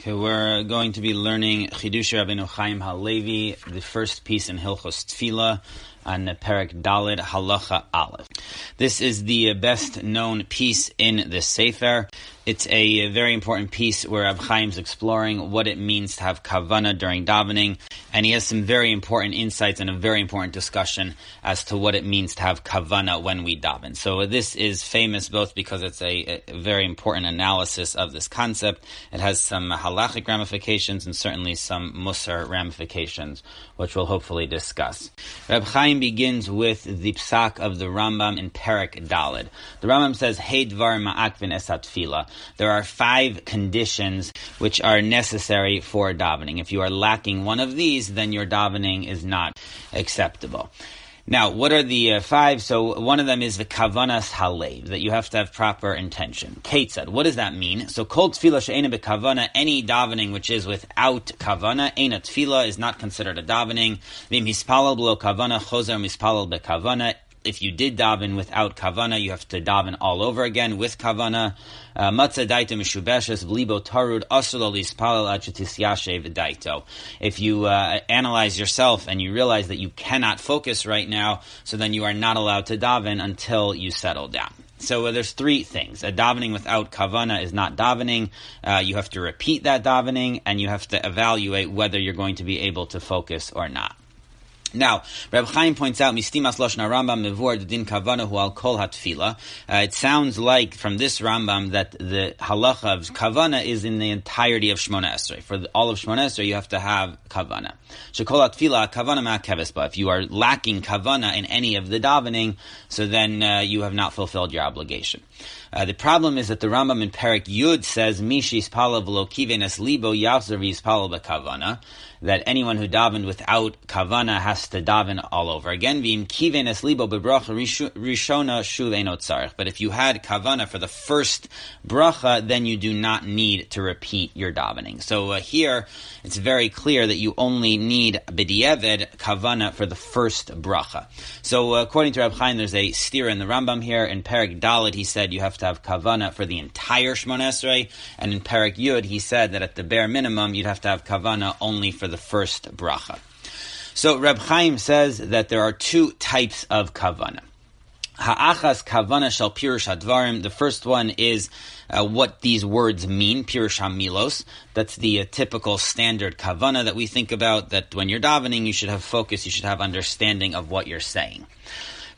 Okay, we're going to be learning Chidush Rabbeinu Chaim Halevi, the first piece in Hilchos Tefilah, on Perek Daled Halacha Aleph. This is the best known piece in the Sefer. It's a very important piece where Reb Chaim's exploring what it means to have Kavanah during davening, and he has some very important insights and a very important discussion as to what it means to have Kavanah when we daven. So this is famous both because it's a very important analysis of this concept. It has some halachic ramifications and certainly some musar ramifications, which we'll hopefully discuss. Reb Chaim begins with the psak of the Rambam in Perek Daled. The Rambam says, Hey dvar ma'akvin esat Tefilah. There are 5 conditions which are necessary for davening. If you are lacking one of these, then your davening is not acceptable. Now, what are the 5? So one of them is the Kavanah's Halev, that you have to have proper intention. Kate said, what does that mean? So kol Tefilah she'ena beKavanah, any davening which is without Kavanah, eina Tefilah, is not considered a davening. V'im hispalal b'lo Kavanah, chozer mispalal beKavanah. If you did daven without Kavanah, you have to daven all over again with Kavanah. Matzah daito mishubeshes v'libo tarud asur lo lispalel ad shetisyashev daito. If you analyze yourself and you realize that you cannot focus right now, so then you are not allowed to daven until you settle down. So there's 3 things. A davening without Kavanah is not davening. You have to repeat that davening, and you have to evaluate whether you're going to be able to focus or not. Now, Reb Chaim points out, Mistimas Loshna Rambam Mevur Din Kavanah Hu Al Kol HaTefilah. It sounds like from this Rambam that the halacha of Kavanah is in the entirety of Shmona Esrei. For all of Shmona Esrei, you have to have Kavanah. Shekol HaTefilah Kavanah Ma'akeves Ba. If you are lacking Kavanah in any of the davening, so then you have not fulfilled your obligation. The problem is that the Rambam in Perek Yud says, Mishi Yispala V'lo Kivenes Libo Yachzer V'Yispala B'Kavanah, that anyone who davened without Kavanah has to daven all over again. V'im Kivenes Libo B'Bracha Rishona Shuv Eino Tzarech. But if you had Kavanah for the first bracha, then you do not need to repeat your davening. So here, it's very clear that you only need B'di'eved Kavanah for the first bracha. So according to Reb Chaim, there's a steer in the Rambam here. In Perek Daled, he said you have to have Kavanah for the entire Shmona Esrei, and in Perek Yud, he said that at the bare minimum, you'd have to have Kavanah only for the first bracha. So Reb Chaim says that there are 2 types of Kavanah. Ha'achas Kavanah shel pirush hadvarim. The first one is what these words mean, pirush hamilos. That's the typical standard Kavanah that we think about, that when you're davening, you should have focus, you should have understanding of what you're saying.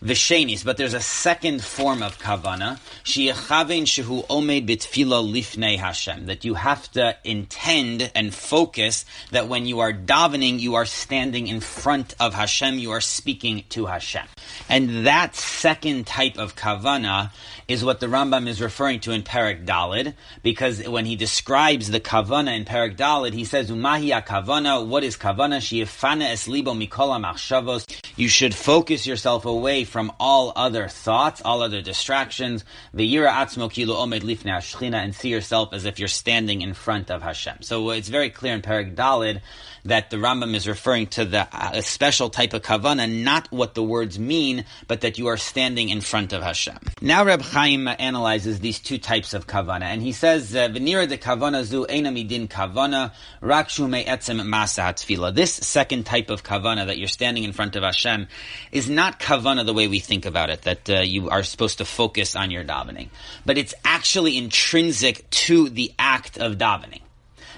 V'shenis, but there's a second form of Kavanah, she'echaven shehu omed b'tfilah lifnei Hashem, that you have to intend and focus that when you are davening, you are standing in front of Hashem, you are speaking to Hashem. And that second type of Kavanah is what the Rambam is referring to in Perek Daled, because when he describes the Kavanah in Perek Daled, he says, Umahi Kavanah, what is Kavanah? She'efana es libo mikol ha'machshavos. You should focus yourself away from all other thoughts, all other distractions, v'yira atzmo kilo omed lifnei hashchina, and see yourself as if you're standing in front of Hashem. So it's very clear in Perek Daled that the Rambam is referring to a special type of Kavanah, not what the words mean, but that you are standing in front of Hashem. Now Reb Chaim analyzes these 2 types of Kavanah, and he says, V'nira de Kavanah zu eina midin Kavanah, rak shu me'etzem masa hatfilah. This second type of Kavanah, that you're standing in front of Hashem, is not Kavanah the way we think about it, that you are supposed to focus on your davening. But it's actually intrinsic to the act of davening.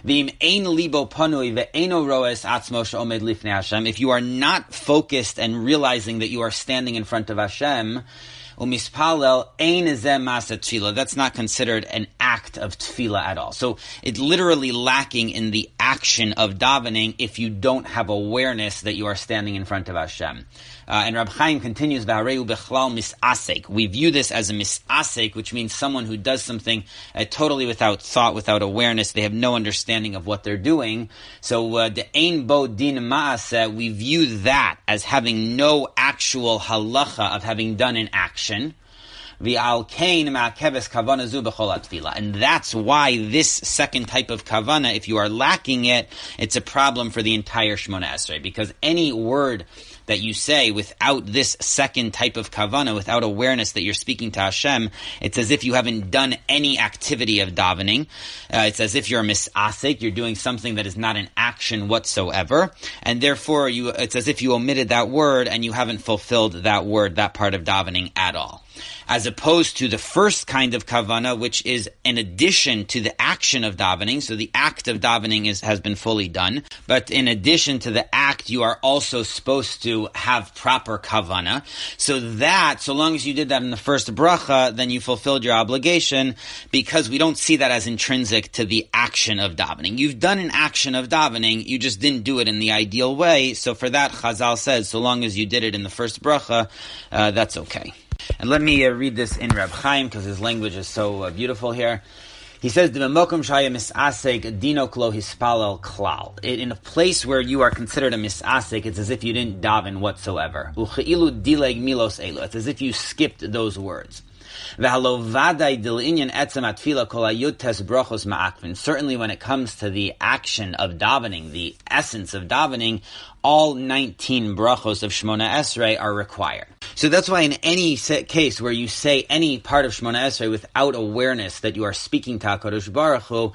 If you are not focused and realizing that you are standing in front of Hashem, that's not considered an act of tefillah at all. So it's literally lacking in the action of davening if you don't have awareness that you are standing in front of Hashem. And Reb Chaim continues, we view this as a misasek, which means someone who does something totally without thought, without awareness. They have no understanding of what they're doing. So the ein bo din ma'aseh, we view that as having no actual halacha of having done an action. And that's why this second type of Kavanah, if you are lacking it, it's a problem for the entire Shmona Esrei, because any word that you say without this second type of kavanah, without awareness that you're speaking to Hashem, it's as if you haven't done any activity of davening. It's as if you're a misasik, you're doing something that is not an action whatsoever, and therefore it's as if you omitted that word and you haven't fulfilled that word, that part of davening at all. As opposed to the first kind of kavanah, which is in addition to the action of davening. So the act of davening has been fully done. But in addition to the act, you are also supposed to have proper kavanah. So long as you did that in the first bracha, then you fulfilled your obligation, because we don't see that as intrinsic to the action of davening. You've done an action of davening, you just didn't do it in the ideal way. So for that, Chazal says, so long as you did it in the first bracha, that's okay. And let me read this in Reb Chaim, because his language is so beautiful here. He says, in a place where you are considered a misasek, it's as if you didn't daven whatsoever. It's as if you skipped those words. Certainly when it comes to the action of davening, the essence of davening, all 19 brachos of Shmona Esrei are required. So that's why in any case where you say any part of Shmona Esrei without awareness that you are speaking to HaKadosh Baruch Hu,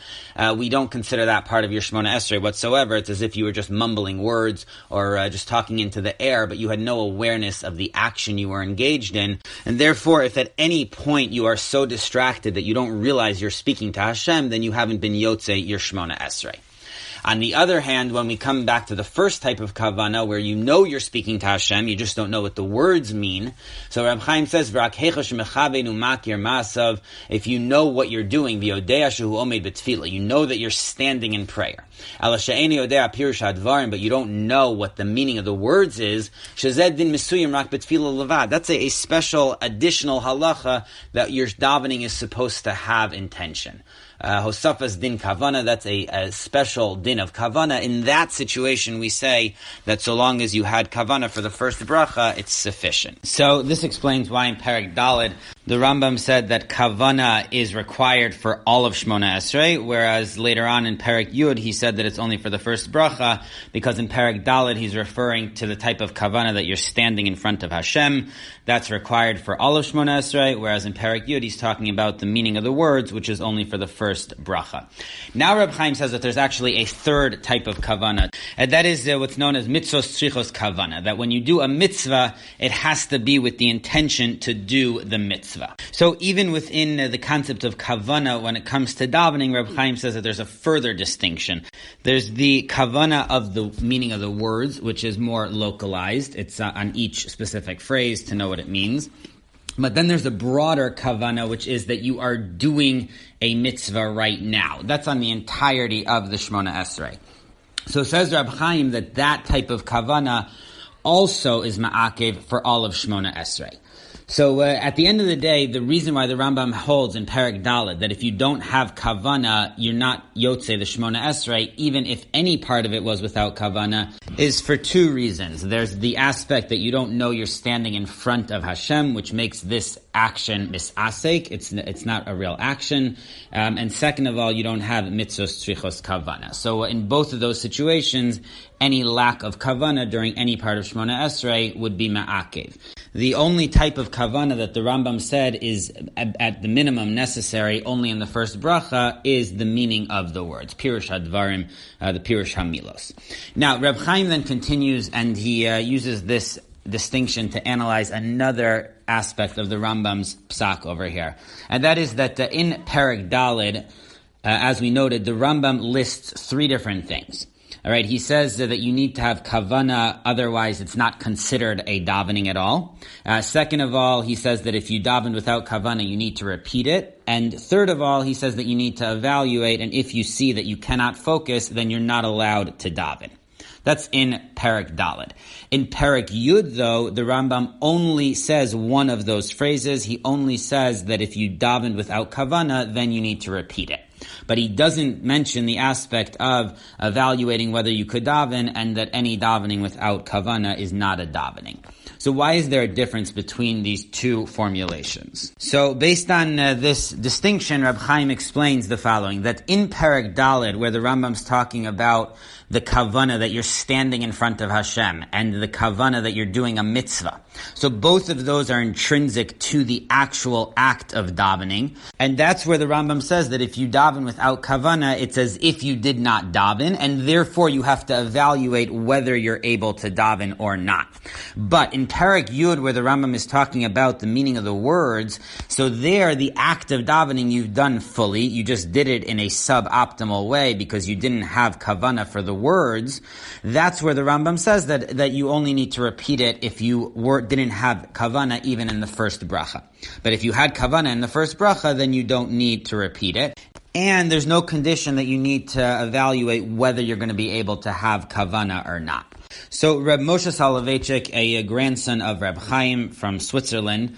we don't consider that part of your Shmona Esrei whatsoever. It's as if you were just mumbling words or just talking into the air, but you had no awareness of the action you were engaged in. And therefore, if at any point you are so distracted that you don't realize you're speaking to Hashem, then you haven't been Yotzei your Shmona Esrei. On the other hand, when we come back to the first type of kavanah, where you know you're speaking to Hashem, you just don't know what the words mean. So Reb Chaim says, if you know what you're doing, you know that you're standing in prayer. But you don't know what the meaning of the words is. That's a special additional halacha that your davening is supposed to have intention. Hosafas din Kavanah, that's a special din of Kavanah. In that situation, we say that so long as you had Kavanah for the first bracha, it's sufficient. So this explains why in Perek Daled, the Rambam said that Kavanah is required for all of Shmona Esrei, whereas later on in Perek Yud, he said that it's only for the first bracha, because in Perek Daled, he's referring to the type of Kavanah that you're standing in front of Hashem. That's required for all of Shmona Esrei, whereas in Perek Yud, he's talking about the meaning of the words, which is only for the first bracha. Now Reb Chaim says that there's actually a third type of kavanah, and that is what's known as mitzvos tzrichos kavanah, that when you do a mitzvah, it has to be with the intention to do the mitzvah. So even within the concept of kavanah, when it comes to davening, Reb Chaim says that there's a further distinction. There's the kavanah of the meaning of the words, which is more localized. It's on each specific phrase to know what it means. But then there's a broader kavanah, which is that you are doing a mitzvah right now. That's on the entirety of the Shmona Esrei. So says Reb Chaim that type of kavanah also is ma'akev for all of Shmona Esrei. So at the end of the day, the reason why the Rambam holds in Perek Daled that if you don't have kavanah, you're not yotzei the Shmona Esrei, even if any part of it was without kavanah, is for two reasons. There's the aspect that you don't know you're standing in front of Hashem, which makes this action misasek. It's not a real action. And second of all, you don't have mitzvos tzrichos kavanah. So in both of those situations, any lack of kavanah during any part of Shmona Esrei would be ma'akev. The only type of kavanah that the Rambam said is at the minimum necessary only in the first bracha is the meaning of the words, pirush hadvarim, the pirush hamilos. Now, Reb Chaim then continues and he uses this distinction to analyze another aspect of the Rambam's psak over here. And that is that in Perek Daled, as we noted, the Rambam lists three different things. All right, he says that you need to have kavanah, otherwise it's not considered a davening at all. Second of all, he says that if you daven without kavanah, you need to repeat it. And third of all, he says that you need to evaluate, and if you see that you cannot focus, then you're not allowed to daven. That's in Perek Daled. In Perek Yud, though, the Rambam only says one of those phrases. He only says that if you daven without kavanah, then you need to repeat it. But he doesn't mention the aspect of evaluating whether you could daven and that any davening without kavanah is not a davening. So why is there a difference between these two formulations? So based on this distinction, Reb Chaim explains the following, that in Perek Daled, where the Rambam's talking about the kavanah that you're standing in front of Hashem and the kavanah that you're doing a mitzvah. So both of those are intrinsic to the actual act of davening. And that's where the Rambam says that if you daven without kavanah, it's as if you did not daven, and therefore you have to evaluate whether you're able to daven or not. But in Perek Yud, where the Rambam is talking about the meaning of the words, so there the act of davening you've done fully, you just did it in a suboptimal way because you didn't have kavanah for the words. That's where the Rambam says that you only need to repeat it if you didn't have kavanah even in the first bracha. But if you had kavanah in the first bracha, then you don't need to repeat it. And there's no condition that you need to evaluate whether you're going to be able to have kavanah or not. So Reb Moshe Soloveitchik, a grandson of Reb Chaim from Switzerland,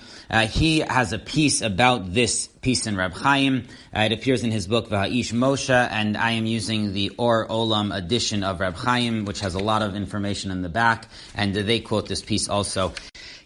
he has a piece about this piece in Reb Chaim. It appears in his book V'Ha'ish Moshe, and I am using the Or Olam edition of Reb Chaim, which has a lot of information in the back, and they quote this piece also.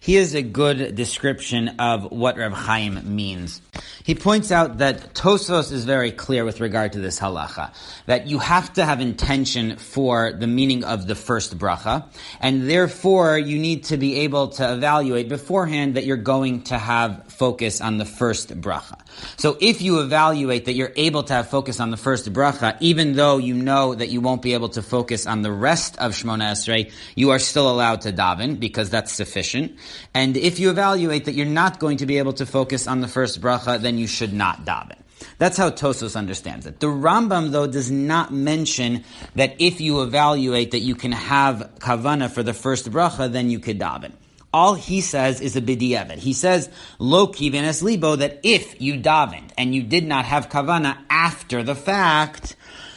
Here's a good description of what Reb Chaim means. He points out that Tosfos is very clear with regard to this halacha, that you have to have intention for the meaning of the first bracha, and therefore you need to be able to evaluate beforehand that you're going to have focus on the first bracha. So if you evaluate that you're able to have focus on the first bracha, even though you know that you won't be able to focus on the rest of Shmona Esrei, you are still allowed to daven, because that's sufficient. And if you evaluate that you're not going to be able to focus on the first bracha, then you should not daven. That's how Tosfos understands it. The Rambam, though, does not mention that if you evaluate that you can have kavanah for the first bracha, then you could daven. All he says is a b'diavad. He says, lo kiven es libo, that if you davened and you did not have kavanah after the fact,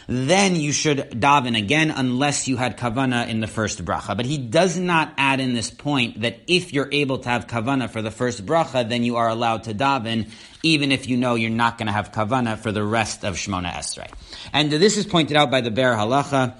then you should daven again unless you had kavanah in the first bracha. But he does not add in this point that if you're able to have kavanah for the first bracha, then you are allowed to daven, even if you know you're not going to have kavanah for the rest of Shmona Esrei. And this is pointed out by the Ber Halacha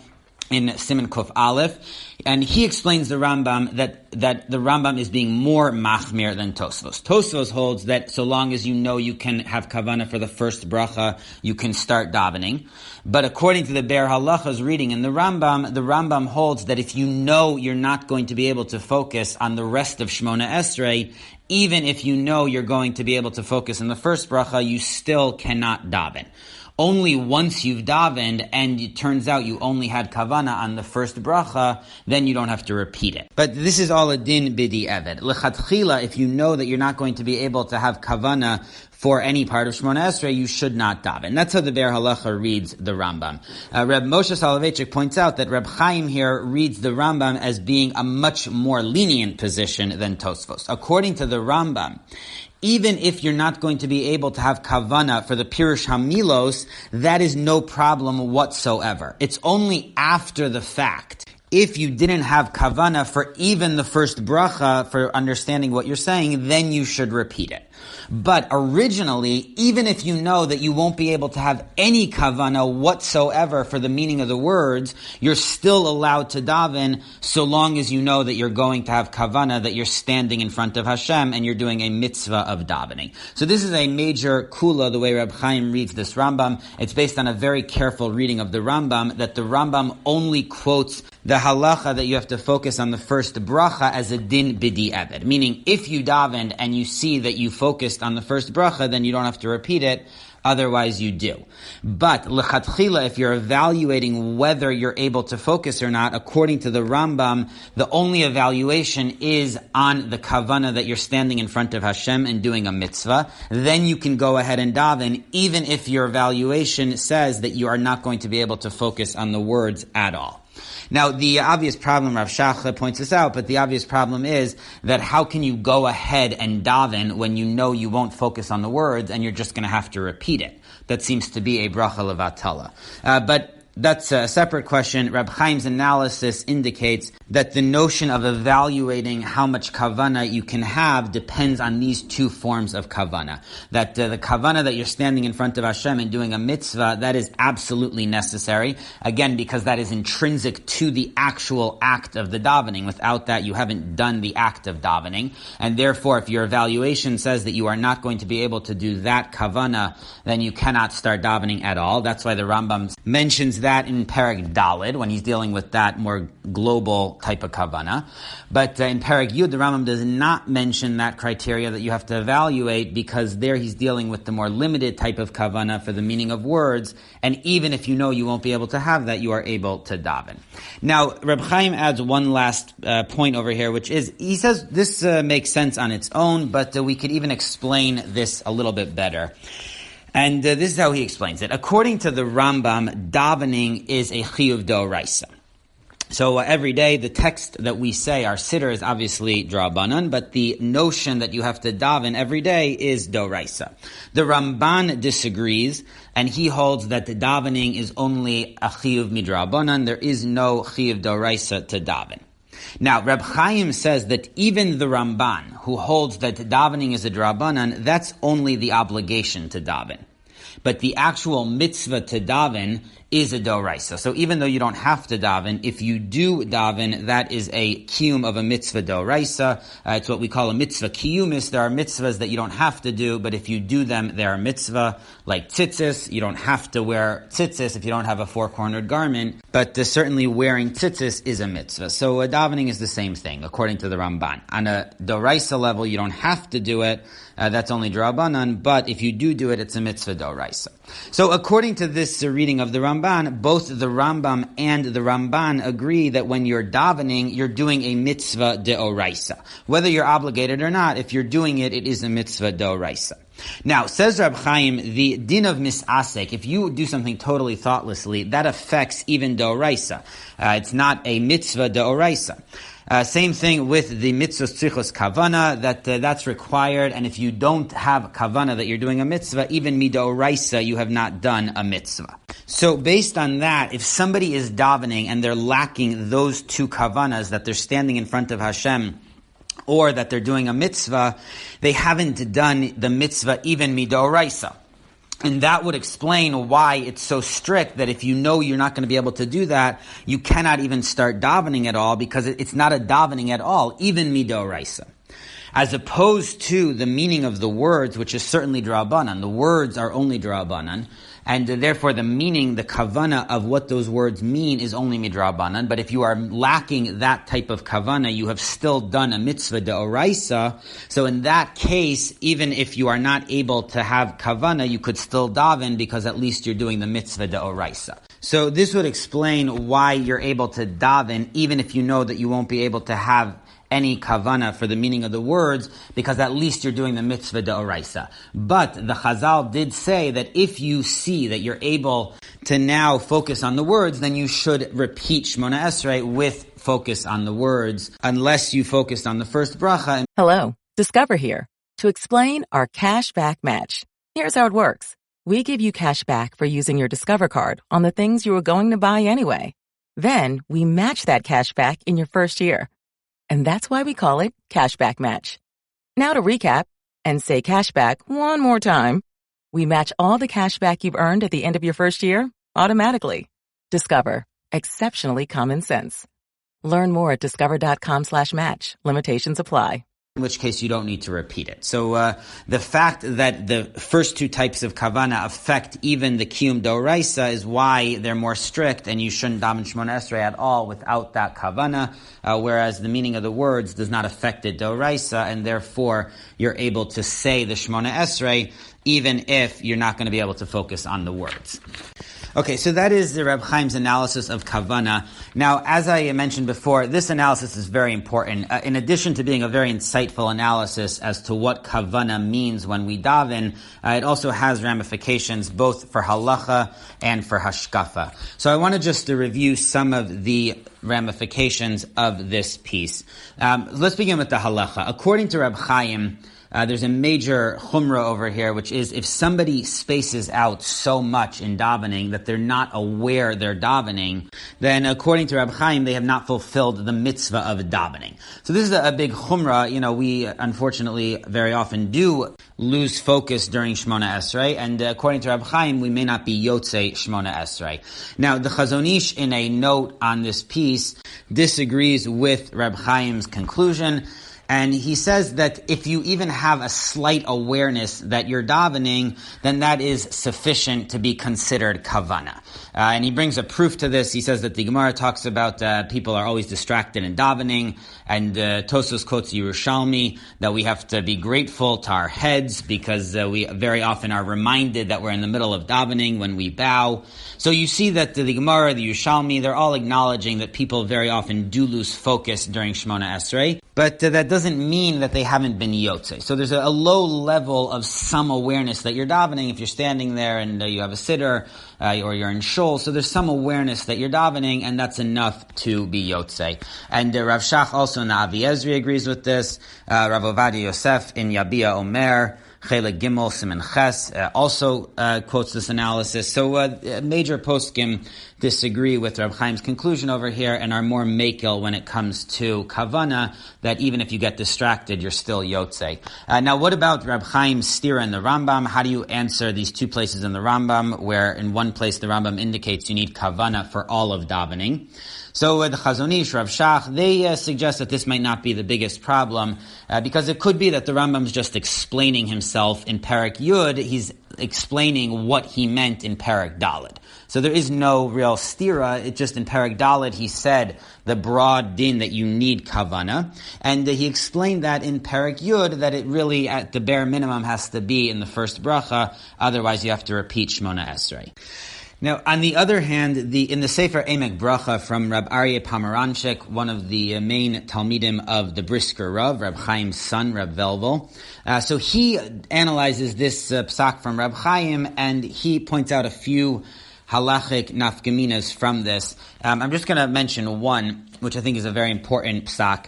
in Siman Kuf Aleph, and he explains the Rambam that the Rambam is being more machmir than Tosfos. Tosfos holds that so long as you know you can have kavanah for the first bracha, you can start davening. But according to the Ber Halacha's reading in the Rambam holds that if you know you're not going to be able to focus on the rest of Shmona Esrei, even if you know you're going to be able to focus on the first bracha, you still cannot daven. Only once you've davened and it turns out you only had kavanah on the first bracha, then you don't have to repeat it. But this is all a din bidi eved. Lechatchila, if you know that you're not going to be able to have kavanah for any part of Shmona Esrei, you should not daven. That's how the Ber Halacha reads the Rambam. Reb Moshe Soloveitchik points out that Reb Chaim here reads the Rambam as being a much more lenient position than Tosfos. According to the Rambam, even if you're not going to be able to have kavanah for the Pirush Hamilos, that is no problem whatsoever. It's only after the fact. If you didn't have kavanah for even the first bracha, for understanding what you're saying, then you should repeat it. But originally, even if you know that you won't be able to have any kavanah whatsoever for the meaning of the words, you're still allowed to daven so long as you know that you're going to have kavanah, that you're standing in front of Hashem and you're doing a mitzvah of davening. So this is a major kula, the way Reb Chaim reads this Rambam. It's based on a very careful reading of the Rambam, that the Rambam only quotes the halacha that you have to focus on the first bracha as a din bidi eved. Meaning, if you davened and you see that you focused on the first bracha, then you don't have to repeat it. Otherwise, you do. But lechatchila, if you're evaluating whether you're able to focus or not, according to the Rambam, the only evaluation is on the kavanah that you're standing in front of Hashem and doing a mitzvah. Then you can go ahead and daven, even if your evaluation says that you are not going to be able to focus on the words at all. Now, the obvious problem, Rav Shachar points this out, but the obvious problem is that how can you go ahead and daven when you know you won't focus on the words and you're just going to have to repeat it? That seems to be a bracha levatala. But That's a separate question. Reb Chaim's analysis indicates that the notion of evaluating how much kavanah you can have depends on these two forms of kavanah. That the kavanah that you're standing in front of Hashem and doing a mitzvah, that is absolutely necessary. Again, because that is intrinsic to the actual act of the davening. Without that, you haven't done the act of davening. And therefore, if your evaluation says that you are not going to be able to do that kavanah, then you cannot start davening at all. That's why the Rambam mentions that in Perek Daled, when he's dealing with that more global type of kavanah. But in Perek Yud, the Rambam does not mention that criteria that you have to evaluate, because there he's dealing with the more limited type of kavanah for the meaning of words, and even if you know you won't be able to have that, you are able to daven. Now, Reb Chaim adds one last point over here, which is, he says this makes sense on its own, but we could even explain this a little bit better. And this is how he explains it. According to the Rambam, davening is a chiyuv d'oraisa. So every day, the text that we say, our siddur, is obviously drabanan, but the notion that you have to daven every day is d'oraisa. The Ramban disagrees, and he holds that the davening is only a chiyuv midrabanan. There is no chiyuv d'oraisa to daven. Now, Reb Chaim says that even the Ramban, who holds that davening is a drabanan, that's only the obligation to daven. But the actual mitzvah to daven is a doraisa. So even though you don't have to daven, if you do daven, that is a kiyum of a mitzvah doraisa. It's what we call a mitzvah kiyumis. There are mitzvahs that you don't have to do, but if you do them, they are a mitzvah. Like tzitzis, you don't have to wear tzitzis if you don't have a four-cornered garment, but certainly wearing tzitzis is a mitzvah. So davening is the same thing, according to the Ramban. On a doraisa level, you don't have to do it. That's only drabanan, but if you do it, it's a mitzvah doraisa. So according to this reading of the Ramban, both the Rambam and the Ramban agree that when you're davening, you're doing a mitzvah deoraisa. Whether you're obligated or not, if you're doing it, it is a mitzvah deoraisa. Now, says Reb Chaim, the din of misasek, if you do something totally thoughtlessly, that affects even deoraisa. It's not a mitzvah deoraisa. Same thing with the mitzvah tzrichos kavanah, that's required, and if you don't have kavanah that you're doing a mitzvah, even midoraisa, you have not done a mitzvah. So based on that, if somebody is davening and they're lacking those two kavanahs, that they're standing in front of Hashem, or that they're doing a mitzvah, they haven't done the mitzvah even midoraisa. And that would explain why it's so strict that if you know you're not going to be able to do that, you cannot even start davening at all, because it's not a davening at all, even midoraisa. As opposed to the meaning of the words, which is certainly drabanan. The words are only drabanan, and therefore the meaning, the kavanah of what those words mean is only midrabanan. But if you are lacking that type of kavanah, you have still done a mitzvah deoraisa. So in that case, even if you are not able to have kavanah, you could still daven, because at least you're doing the mitzvah deoraisa. So this would explain why you're able to daven, even if you know that you won't be able to have any kavanah for the meaning of the words, because at least you're doing the mitzvah deoraisa. But the Chazal did say that if you see that you're able to now focus on the words, then you should repeat Shmona Esrei with focus on the words, unless you focused on the first bracha. Hello, Discover here to explain our cash back match. Here's how it works. We give you cash back for using your Discover card on the things you were going to buy anyway. Then we match that cash back in your first year. And that's why we call it Cashback Match. Now to recap and say cashback one more time. We match all the cashback you've earned at the end of your first year automatically. Discover. Exceptionally common sense. Learn more at discover.com/match. Limitations apply. In which case you don't need to repeat it. So the fact that the first two types of kavanah affect even the kiyum doraisa is why they're more strict, and you shouldn't daven Shmona Esrei at all without that kavanah, whereas the meaning of the words does not affect it doraisa, and therefore you're able to say the Shmona Esrei even if you're not going to be able to focus on the words. Okay, so that is the Reb Chaim's analysis of Kavanah. Now, as I mentioned before, this analysis is very important. In addition to being a very insightful analysis as to what Kavanah means when we daven, it also has ramifications both for halacha and for hashkafa. So I want to just review some of the ramifications of this piece. Let's begin with the halacha. According to Reb Chaim, there's a major chumrah over here, which is if somebody spaces out so much in davening that they're not aware they're davening, then according to Reb Chaim, they have not fulfilled the mitzvah of davening. So this is a big chumrah. We unfortunately very often do lose focus during Shmona Esrei, and according to Reb Chaim, we may not be Yotzei Shmona Esrei. Now, the Chazon Ish, in a note on this piece, disagrees with Reb Chaim's conclusion, and he says that if you even have a slight awareness that you're davening, then that is sufficient to be considered Kavanah. And he brings a proof to this. He says that the Gemara talks about people are always distracted in davening, and Tosos quotes Yerushalmi that we have to be grateful to our heads because we very often are reminded that we're in the middle of davening when we bow. So you see that the Gemara, the Yerushalmi, they're all acknowledging that people very often do lose focus during Shmona Esrei, but that doesn't mean that they haven't been Yotzei. So there's a low level of some awareness that you're davening if you're standing there and you have a sitter or you're in shul. So there's some awareness that you're davening, and that's enough to be Yotzei. And Rav Shach also in the Avi Ezri agrees with this. Rav Ovadia Yosef in Yabia Omer, Chelek Gimel Siman Ches, also quotes this analysis. So major poskim disagree with Reb Chaim's conclusion over here and are more makel when it comes to Kavanah, that even if you get distracted, you're still Yotzei. Now, what about Reb Chaim's stira in the Rambam? How do you answer these two places in the Rambam, where in one place the Rambam indicates you need Kavanah for all of davening? So the Chazon Ish, Rav Shach, they suggest that this might not be the biggest problem, because it could be that the Rambam's just explaining himself in Perek Yud. He's explaining what he meant in Perek Daled. So there is no real stira. It just in Perek Daled he said the broad din that you need Kavanah, and he explained that in Perek Yud that it really at the bare minimum has to be in the first bracha. Otherwise you have to repeat Shmona Esrei. Now, on the other hand, in the Sefer Emek Bracha from Reb Aryeh Pomeranchik, one of the main Talmidim of the Brisker Rav, Reb Chaim's son, Reb Velvel, so he analyzes this psak from Reb Chaim, and he points out a few halachic nafkaminas from this. I'm just going to mention one, which I think is a very important psak.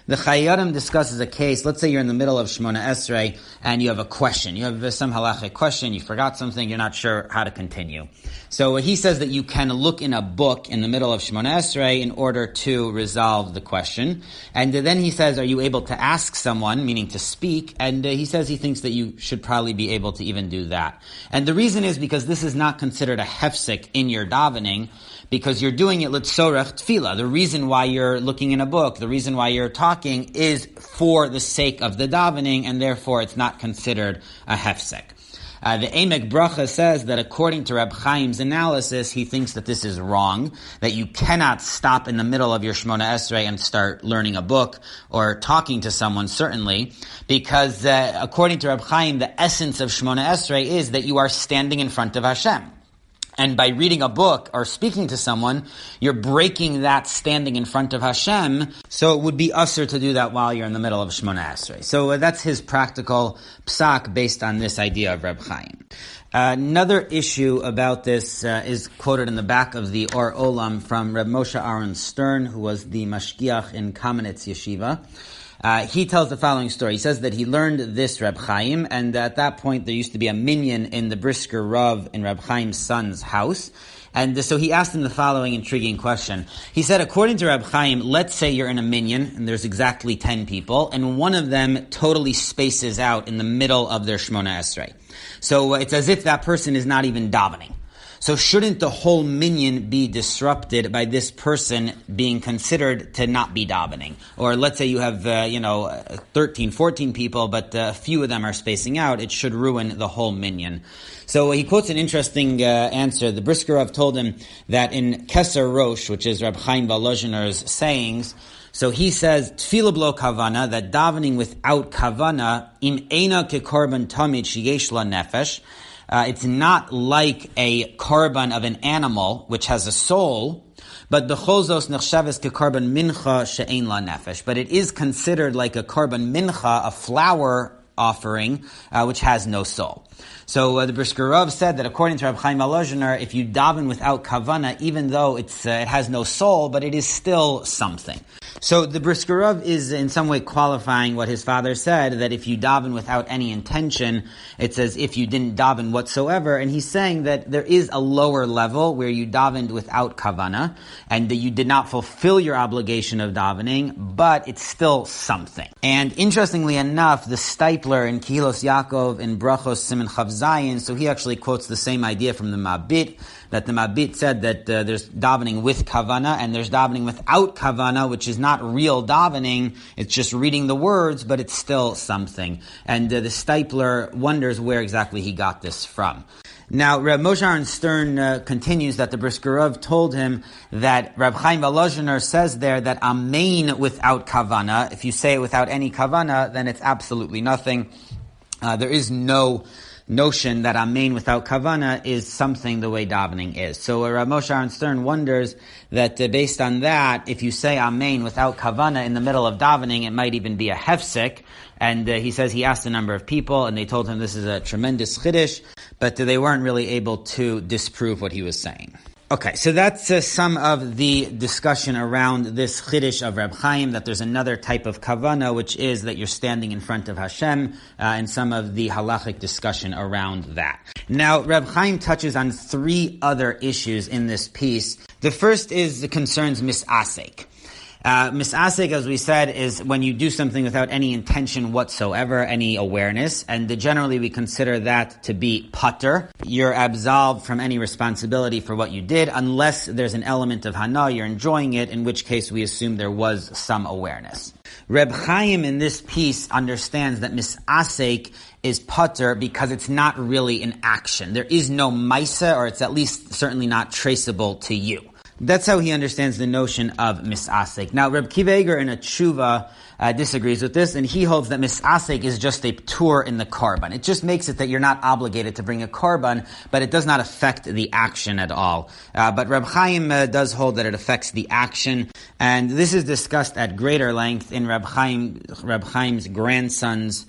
The Chayyim discusses a case. Let's say you're in the middle of Shmona Esrei and you have a question. You have some halachic question, you forgot something, you're not sure how to continue. So he says that you can look in a book in the middle of Shmona Esrei in order to resolve the question. And then he says, are you able to ask someone, meaning to speak? And he says he thinks that you should probably be able to even do that. And the reason is because this is not considered a hefsek in your davening, because you're doing it l'tzorech Tefilah. The reason why you're looking in a book, the reason why you're talking is for the sake of the davening, and therefore it's not considered a hefsek. The Emek Bracha says that according to Reb Chaim's analysis, he thinks that this is wrong, that you cannot stop in the middle of your Shmona Esrei and start learning a book or talking to someone, certainly, because according to Reb Chaim, the essence of Shmona Esrei is that you are standing in front of Hashem. And by reading a book or speaking to someone, you're breaking that standing in front of Hashem. So it would be usher to do that while you're in the middle of Shmona Esrei. So that's his practical psak based on this idea of Reb Chaim. Another issue about this is quoted in the back of the Or Olam from Reb Moshe Aaron Stern, who was the mashgiach in Kamenetz Yeshiva. He tells the following story. He says that he learned this Reb Chaim, and at that point there used to be a minyan in the Brisker Rav in Reb Chaim's son's house. And so he asked him the following intriguing question. He said, according to Reb Chaim, let's say you're in a minyan, and there's exactly 10 people, and one of them totally spaces out in the middle of their Shmona Esrei. So it's as if that person is not even davening. So shouldn't the whole minyan be disrupted by this person being considered to not be davening? Or let's say you have, 13, 14 people, but a few of them are spacing out. It should ruin the whole minyan. So he quotes an interesting answer. The Brisker Rav told him that in Keser Rosh, which is Reb Chaim Volozhiner's sayings, so he says, Tefilah blo Kavanah, that davening without Kavanah, im eina kekorban tamid sheyesh la nefesh, it's not like a korban of an animal which has a soul, but b'cholzos nechshaves kekorban mincha she'ein la nefesh. But it is considered like a korban mincha, a flower offering, which has no soul. So the Brisker Rav said that according to Reb Chaim Volozhiner, if you daven without kavanah, even though it has no soul, but it is still something. So the Brisker Rav is in some way qualifying what his father said, that if you daven without any intention, it's as if you didn't daven whatsoever, and he's saying that there is a lower level where you davened without kavanah, and that you did not fulfill your obligation of davening, but it's still something. And interestingly enough, the Stipler in Kihilos Yaakov in Brachos Siman Chav Zayin, so he actually quotes the same idea from the Mabit, that the Mabit said that there's davening with kavanah and there's davening without kavanah, which is not real davening. It's just reading the words, but it's still something. And the Stipler wonders where exactly he got this from. Now, Reb Moshe Aaron Stern continues that the Brisker Rav told him that Reb Chaim Volozhiner says there that amen without kavanah, if you say it without any kavanah, then it's absolutely nothing. There is no notion that amen without kavanah is something the way davening is. So Rav Moshe Aaron Stern wonders that based on that, if you say amen without kavanah in the middle of davening, it might even be a hefsek. And he says he asked a number of people, and they told him this is a tremendous chiddush, but they weren't really able to disprove what he was saying. Okay, so that's some of the discussion around this chiddush of Reb Chaim, that there's another type of kavanah, which is that you're standing in front of Hashem, and some of the halachic discussion around that. Now, Reb Chaim touches on three other issues in this piece. The first concerns misasek. Misasek, as we said, is when you do something without any intention whatsoever, any awareness, and generally we consider that to be patur. You're absolved from any responsibility for what you did, unless there's an element of hana, you're enjoying it, in which case we assume there was some awareness. Reb Chaim in this piece understands that misasek is patur because it's not really an action. There is no maisa, or it's at least certainly not traceable to you. That's how he understands the notion of misasek. Now, Reb Kiva Eger in a tshuva disagrees with this, and he holds that misasek is just a ptur in the korban. It just makes it that you're not obligated to bring a korban, but it does not affect the action at all. But Reb Chaim does hold that it affects the action, and this is discussed at greater length in Reb Chaim's grandson's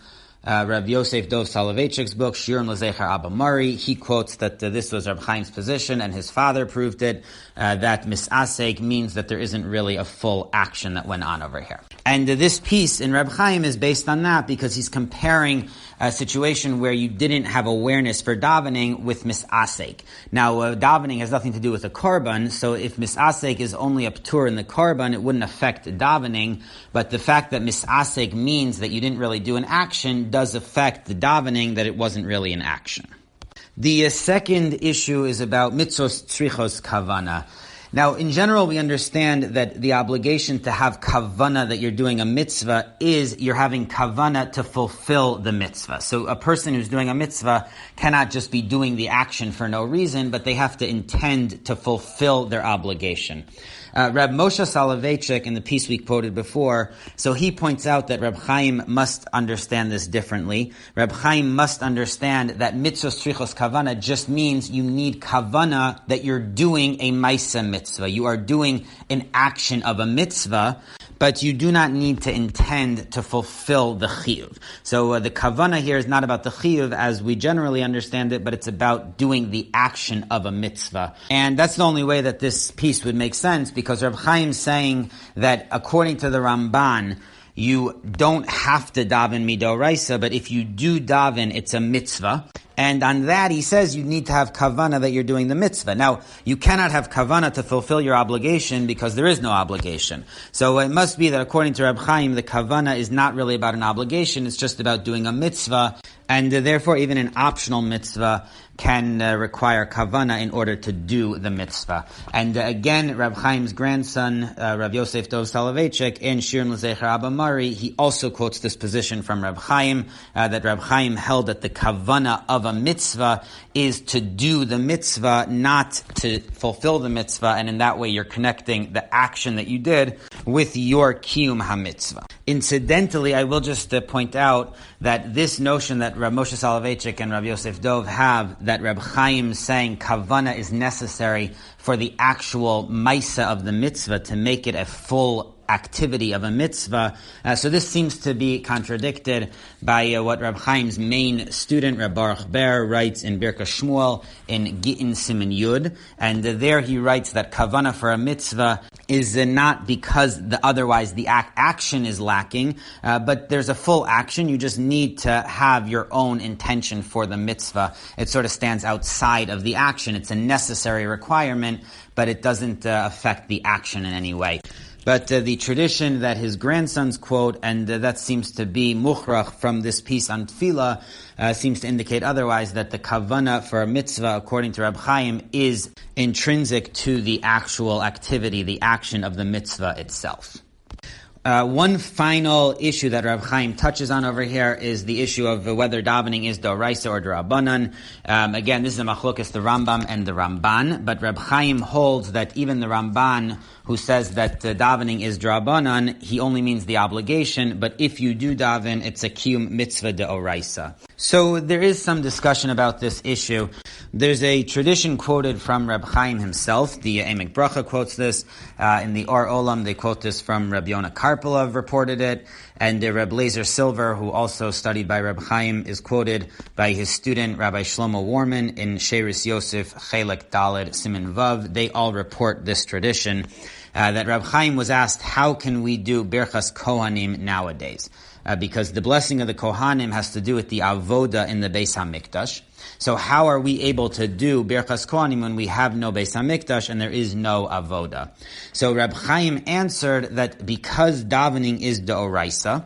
Rav Yosef Dov Soloveitchik's book, Shirim L'Zecher Abba Mari. He quotes that this was Reb Chaim's position, and his father proved it, that misasek means that there isn't really a full action that went on over here. And this piece in Reb Chaim is based on that, because he's comparing a situation where you didn't have awareness for davening with misasek. Now, davening has nothing to do with a korban, so if misasek is only a ptur in the korban, it wouldn't affect davening, but the fact that misasek means that you didn't really do an action does affect the davening, that it wasn't really an action. The second issue is about mitzvos tzrichos kavanah. Now, in general, we understand that the obligation to have kavanah, that you're doing a mitzvah, is you're having kavanah to fulfill the mitzvah. So a person who's doing a mitzvah cannot just be doing the action for no reason, but they have to intend to fulfill their obligation. Reb Moshe Soloveitchik, in the piece we quoted before, so he points out that Reb Chaim must understand this differently. Reb Chaim must understand that mitzvah strichos kavanah just means you need kavanah that you're doing a maisa mitzvah. You are doing an action of a mitzvah, but you do not need to intend to fulfill the chiyuv. So the kavanah here is not about the chiyuv as we generally understand it, but it's about doing the action of a mitzvah. And that's the only way that this piece would make sense, because Reb Chaim's saying that according to the Ramban, you don't have to daven midoraisa, but if you do daven, it's a mitzvah. And on that, he says you need to have kavanah that you're doing the mitzvah. Now, you cannot have kavanah to fulfill your obligation because there is no obligation. So it must be that according to Reb Chaim, the kavanah is not really about an obligation, it's just about doing a mitzvah. And therefore, even an optional mitzvah can require kavanah in order to do the mitzvah. And again, Reb Chaim's grandson, Rav Yosef Dov Soloveitchik, in Shirim L'Zecher Abba Mari, he also quotes this position from Reb Chaim, that Reb Chaim held that the kavanah of a mitzvah is to do the mitzvah, not to fulfill the mitzvah, and in that way you're connecting the action that you did with your kiyum ha-mitzvah. Incidentally, I will just point out that this notion that Rav Moshe Soloveitchik and Rav Yosef Dov have, that Reb Chaim saying kavanah is necessary for the actual maisa of the mitzvah to make it a full activity of a mitzvah. So this seems to be contradicted by what Reb Chaim's main student, Reb Baruch Ber, writes in Birkas Shmuel in Gittin Siman Yud. And there he writes that kavanah for a mitzvah is not because otherwise the action is lacking, but there's a full action. You just need to have your own intention for the mitzvah. It sort of stands outside of the action. It's a necessary requirement, but it doesn't affect the action in any way. But the tradition that his grandsons quote, and that seems to be mukhrach from this piece on Tefilah, seems to indicate otherwise, that the kavanah for a mitzvah, according to Reb Chaim, is intrinsic to the actual activity, the action of the mitzvah itself. One final issue that Rav Chaim touches on over here is the issue of whether davening is d'oraisa or d'Rabbanan. Again, this is a machlokas, the Rambam and the Ramban, but Reb Chaim holds that even the Ramban, who says that davening is d'Rabbanan, he only means the obligation, but if you do daven, it's a kiyum mitzvah d'oraisa. So there is some discussion about this issue. There's a tradition quoted from Reb Chaim himself. The Emek Bracha quotes this. In the Or Olam, they quote this from Reb Yonah Karpelov, reported it. And Reb Lazer Silver, who also studied by Reb Chaim, is quoted by his student, Rabbi Shlomo Warman, in Sheiris Yosef, Chelek Daled, Siman Vav. They all report this tradition. That Reb Chaim was asked, how can we do Birchas Kohanim nowadays? Because the blessing of the Kohanim has to do with the avoda in the Beis HaMikdash. So how are we able to do Birchas Kohanim when we have no Beis HaMikdash and there is no avoda? So Reb Chaim answered that because davening is d'oraisa,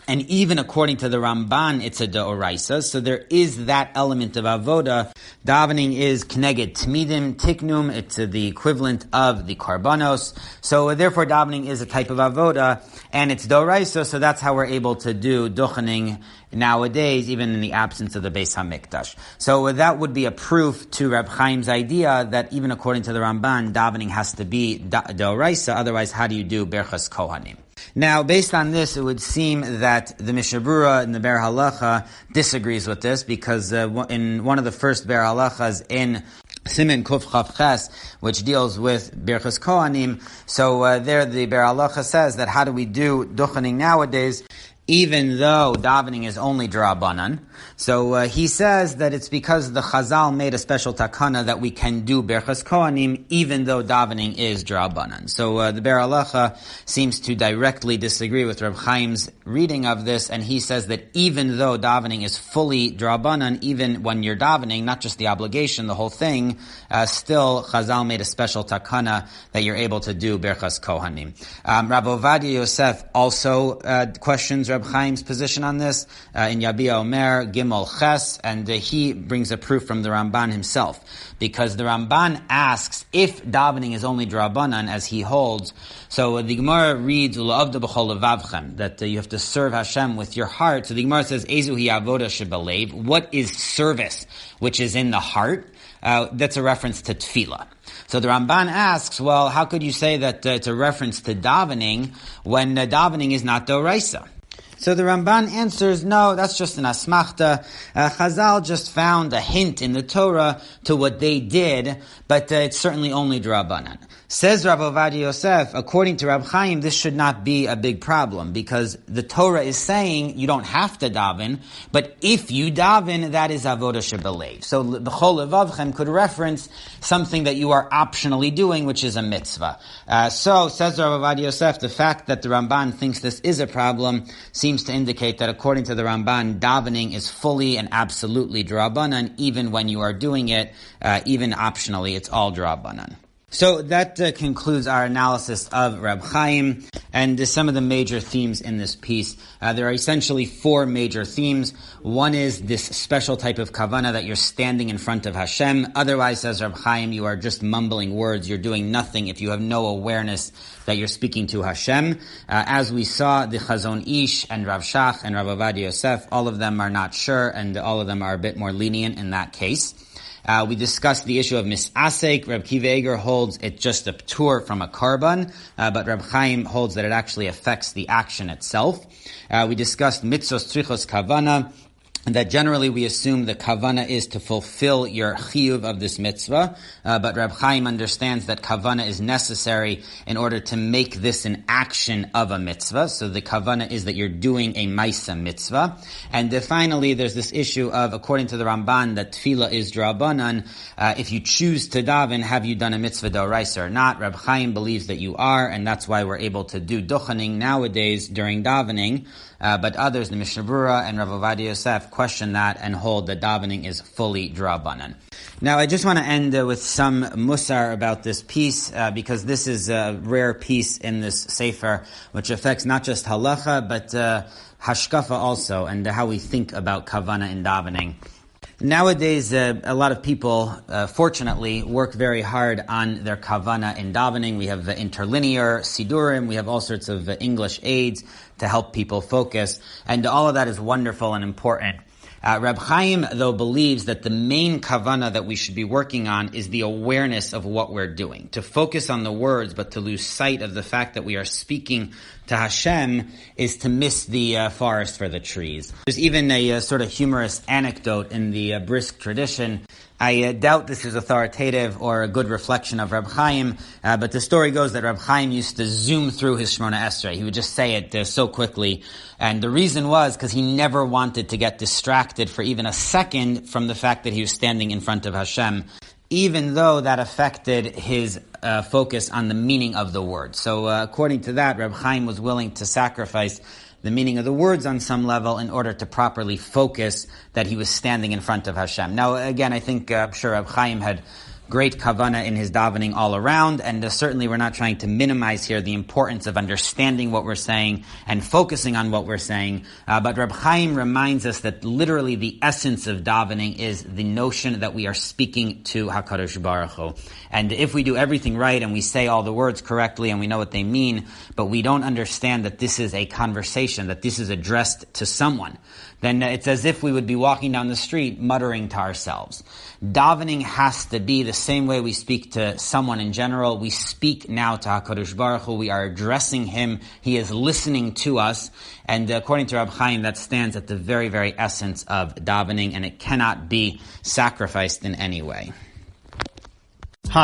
and even according to the Ramban, it's a d'oraisa, so there is that element of avoda. Davening is kneged tmidim, tiknum, it's the equivalent of the karbanos. So therefore davening is a type of avoda, and it's d'oraisa, so that's how we're able to do duchening nowadays, even in the absence of the Beis HaMikdash. So that would be a proof to Reb Chaim's idea that even according to the Ramban, davening has to be d'oraisa, otherwise how do you do Birchas Kohanim? Now, based on this, it would seem that the Mishnah Berurah in the Ber Halacha disagrees with this, because in one of the first Ber Halachas in Siman Kuf Chav Ches, which deals with Birchas Kohanim, so there the Ber Halacha says that how do we do duchening nowadays, even though davening is only d'Rabbanan. So he says that it's because the Chazal made a special takana that we can do Birchas Kohanim even though davening is d'Rabbanan. So the Ber Halacha seems to directly disagree with Reb Chaim's reading of this, and he says that even though davening is fully d'Rabbanan, even when you're davening, not just the obligation, the whole thing, still Chazal made a special takana that you're able to do Birchas Kohanim. Rav Ovadia Yosef also questions Reb Chaim's position on this in Yabia Omer Gimel Ches, and he brings a proof from the Ramban himself, because the Ramban asks if davening is only d'Rabbanan, as he holds. So the Gemara reads U'la'avda b'chol levavchem, that you have to serve Hashem with your heart. So the Gemara says Ezu hi avoda shebalev. What is service which is in the heart? That's a reference to Tefilah. So the Ramban asks, well, how could you say that it's a reference to davening when davening is not d'oraisa? So the Ramban answers, no, that's just an asmachta. Chazal just found a hint in the Torah to what they did, but it's certainly only d'Rabbanan. Says Rav Ovadia Yosef, according to Reb Chaim, this should not be a big problem, because the Torah is saying you don't have to daven, but if you daven, that is avoda shebalev. So b'chol levavchem could reference something that you are optionally doing, which is a mitzvah. So, says Rav Ovadia Yosef, the fact that the Ramban thinks this is a problem seems to indicate that according to the Ramban, davening is fully and absolutely d'Rabbanan, even when you are doing it, even optionally, it's all d'Rabbanan. So that concludes our analysis of Reb Chaim and some of the major themes in this piece. There are essentially four major themes. One is this special type of kavanah that you're standing in front of Hashem. Otherwise, says Reb Chaim, you are just mumbling words. You're doing nothing if you have no awareness that you're speaking to Hashem. As we saw, the Chazon Ish and Rav Shach and Rav Ovadia Yosef, all of them are not sure, and all of them are a bit more lenient in that case. We discussed the issue of misasek. Reb Kiva Eger holds it just a ptur from a karban, but Reb Chaim holds that it actually affects the action itself. We discussed mitzvos tzrichos kavanah, that generally we assume the kavanah is to fulfill your chiyuv of this mitzvah, but Reb Chaim understands that kavanah is necessary in order to make this an action of a mitzvah. So the kavanah is that you're doing a maisa mitzvah. And finally, there's this issue of, according to the Ramban, that Tefilah is drabanan. If you choose to daven, have you done a mitzvah d'oraisa or not? Reb Chaim believes that you are, and that's why we're able to do duchening nowadays during davening. But others, the Mishnah Berurah and Rav Ovadia Yosef, question that and hold that davening is fully drabanan. Now, I just want to end with some musar about this piece, because this is a rare piece in this sefer, which affects not just halacha, but hashkafa also, and how we think about kavanah in davening. Nowadays, a lot of people, fortunately, work very hard on their kavanah in davening. We have interlinear sidurim, we have all sorts of English aids to help people focus, and all of that is wonderful and important. Reb Chaim, though, believes that the main kavanah that we should be working on is the awareness of what we're doing. To focus on the words, but to lose sight of the fact that we are speaking to Hashem is to miss the forest for the trees. There's even a sort of humorous anecdote in the brisk tradition. I doubt this is authoritative or a good reflection of Reb Chaim, but the story goes that Reb Chaim used to zoom through his Shemona Esrei. He would just say it so quickly, and the reason was because he never wanted to get distracted for even a second from the fact that he was standing in front of Hashem, even though that affected his focus on the meaning of the word. So according to that, Reb Chaim was willing to sacrifice the meaning of the words on some level in order to properly focus that he was standing in front of Hashem. Now, again, I think, I'm sure Reb Chaim had great kavanah in his davening all around, and certainly we're not trying to minimize here the importance of understanding what we're saying and focusing on what we're saying. But Reb Chaim reminds us that literally the essence of davening is the notion that we are speaking to HaKadosh Baruch Hu. And if we do everything right and we say all the words correctly and we know what they mean, but we don't understand that this is a conversation, that this is addressed to someone, then it's as if we would be walking down the street muttering to ourselves. Davening has to be the same way we speak to someone in general. We speak now to HaKadosh Baruch Hu. We are addressing Him. He is listening to us. And according to Reb Chaim, that stands at the very, very essence of davening, and it cannot be sacrificed in any way.